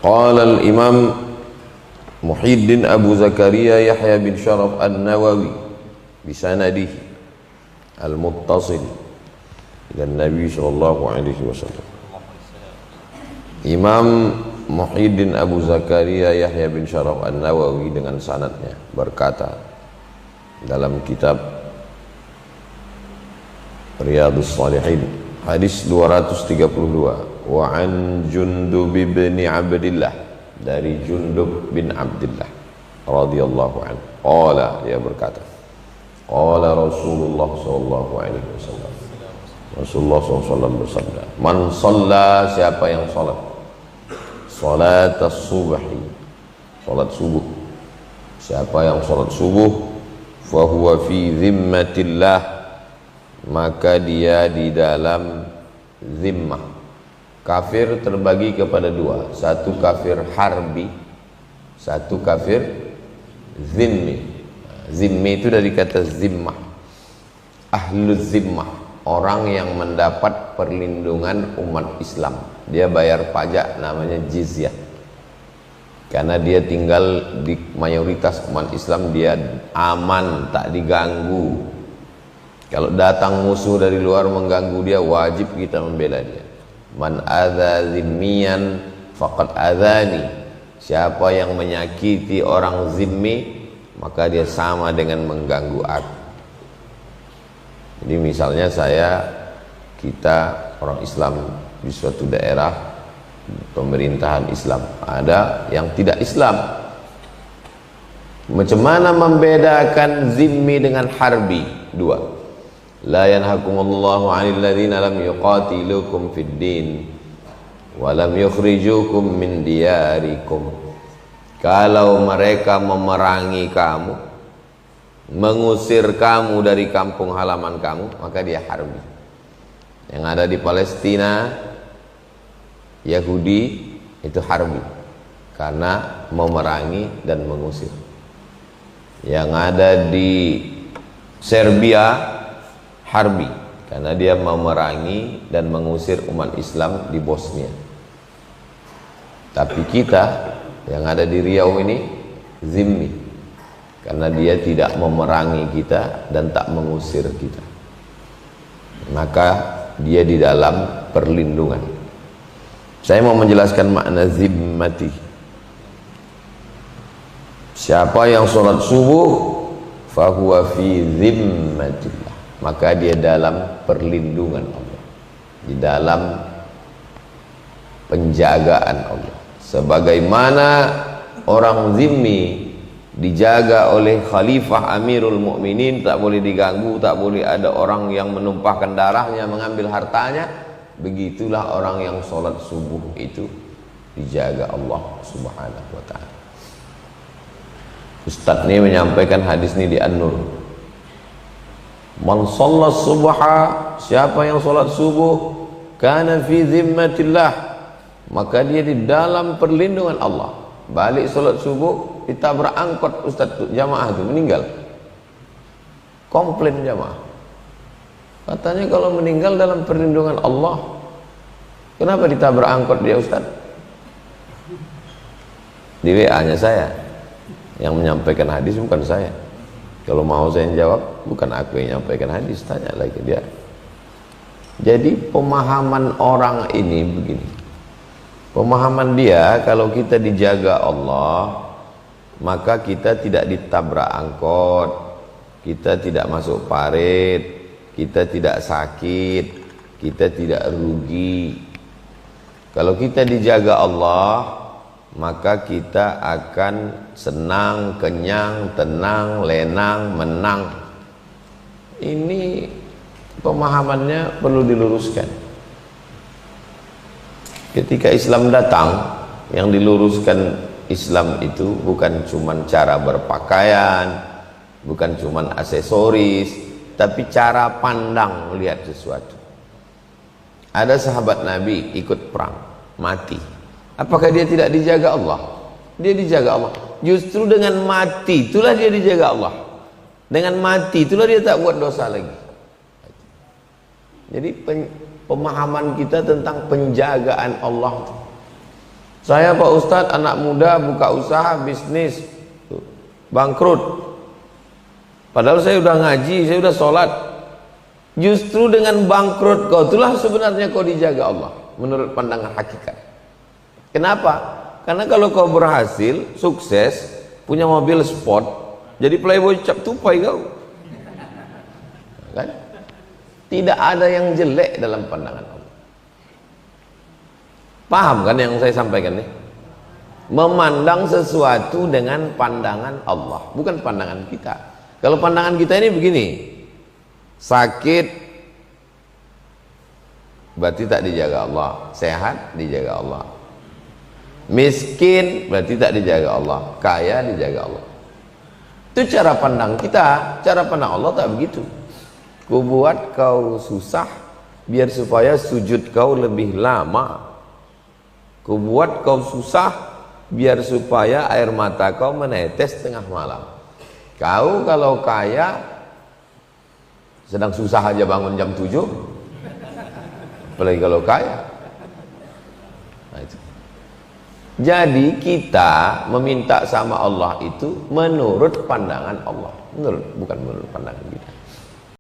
Qala al-Imam Muhyiddin Abu Zakaria Yahya bin Sharaf An-Nawawi bisanadihi al-muttasil ila Nabi sallallahu alaihi wasallam. Imam Muhyiddin Abu Zakaria Yahya bin Sharaf An-Nawawi dengan sanadnya berkata dalam kitab Riyadhus Shalihin hadis 232, wa an Jundub bin Abdillah, dari Jundub bin Abdillah radhiyallahu anhu, qala, dia berkata, qala Rasulullah sallallahu alaihi wasallam, Rasulullah SAW bersabda, man shalla, siapa yang salat salat as-subhi, salat subuh, siapa yang salat subuh, fa huwa fi zimmatillah, maka dia di dalam zimmah. Kafir terbagi kepada dua, satu kafir harbi, satu kafir zimmi. Zimmi itu dari kata zimmah, ahlul zimmah, orang yang mendapat perlindungan umat Islam. Dia bayar pajak namanya jizyah, karena dia tinggal di mayoritas umat Islam, dia aman, tak diganggu. Kalau datang musuh dari luar mengganggu dia, wajib kita membela dia. Man adza zimmiyan faqad adzani, siapa yang menyakiti orang zimmi maka dia sama dengan mengganggu aku. Jadi misalnya kita orang Islam di suatu daerah pemerintahan Islam, ada yang tidak Islam. Macam mana membedakan zimmi dengan harbi? Dua. La yanhakumullahu 'anil ladzina lam yuqatilukum fid din wa lam yukhrijukum min diyarikum. Kalau mereka memerangi kamu, mengusir kamu dari kampung halaman kamu, maka dia harbi. Yang ada di Palestina, Yahudi, itu harbi karena memerangi dan mengusir. Yang ada di Serbia, harbi karena dia memerangi dan mengusir umat Islam di Bosnia. Tapi kita yang ada di Riau ini zimmi, karena dia tidak memerangi kita dan tak mengusir kita, maka dia di dalam perlindungan. Saya mau menjelaskan makna zimmati. Siapa yang sholat subuh fahuwa fi zimmatillah, maka dia dalam perlindungan Allah, di dalam penjagaan Allah. Sebagaimana orang zimmi dijaga oleh Khalifah Amirul Mukminin, tak boleh diganggu, tak boleh ada orang yang menumpahkan darahnya, mengambil hartanya, begitulah orang yang sholat subuh itu dijaga Allah Subhanahu wa ta'ala. Ustadz ini menyampaikan hadis ini di An-Nur. Man shalla subha, siapa yang sholat subuh, kana fi zimmatillah, maka dia di dalam perlindungan Allah. Balik sholat subuh, ditabrak angkot ustaz tuh, jamaah itu meninggal. Komplain jamaah, katanya kalau meninggal dalam perlindungan Allah, kenapa ditabrak angkot dia ustaz? Di WA nya saya yang menyampaikan hadis, bukan saya. Kalau mau saya jawab, bukan aku yang menyampaikan hadis, tanya lagi dia. Jadi pemahaman orang ini begini, pemahaman dia, kalau kita dijaga Allah, maka kita tidak ditabrak angkot, kita tidak masuk parit, kita tidak sakit, kita tidak rugi. Kalau kita dijaga Allah, maka kita akan senang, kenyang, tenang, lenang, menang. Ini pemahamannya perlu diluruskan. Ketika Islam datang, yang diluruskan Islam itu bukan cuma cara berpakaian, bukan cuma aksesoris, tapi cara pandang melihat sesuatu. Ada sahabat Nabi ikut perang, mati. Apakah dia tidak dijaga Allah? Dia dijaga Allah. Justru dengan mati itulah dia dijaga Allah. Dengan mati itulah dia tak buat dosa lagi. Jadi pemahaman kita tentang penjagaan Allah, Saya Pak Ustadz anak muda buka usaha bisnis bangkrut, padahal saya udah ngaji, saya udah sholat. Justru dengan bangkrut kau itulah sebenarnya kau dijaga Allah menurut pandangan hakikat. Kenapa? Karena kalau kau berhasil, sukses, punya mobil sport, jadi playboy cap tupai kau, kan? Tidak ada yang jelek dalam pandangan Allah. Paham kan yang saya sampaikan nih? Memandang sesuatu dengan pandangan Allah, bukan pandangan kita. Kalau pandangan kita ini begini, sakit berarti tak dijaga Allah, sehat dijaga Allah, miskin berarti tak dijaga Allah, kaya dijaga Allah. Itu cara pandang kita. Cara pandang Allah tak begitu. Ku buat kau susah biar supaya sujud kau lebih lama. Ku buat kau susah biar supaya air mata kau menetes tengah malam. Kau kalau kaya sedang susah aja bangun jam 7, apalagi kalau kaya. Nah, itu. Jadi kita meminta sama Allah itu menurut pandangan Allah, bukan menurut pandangan kita.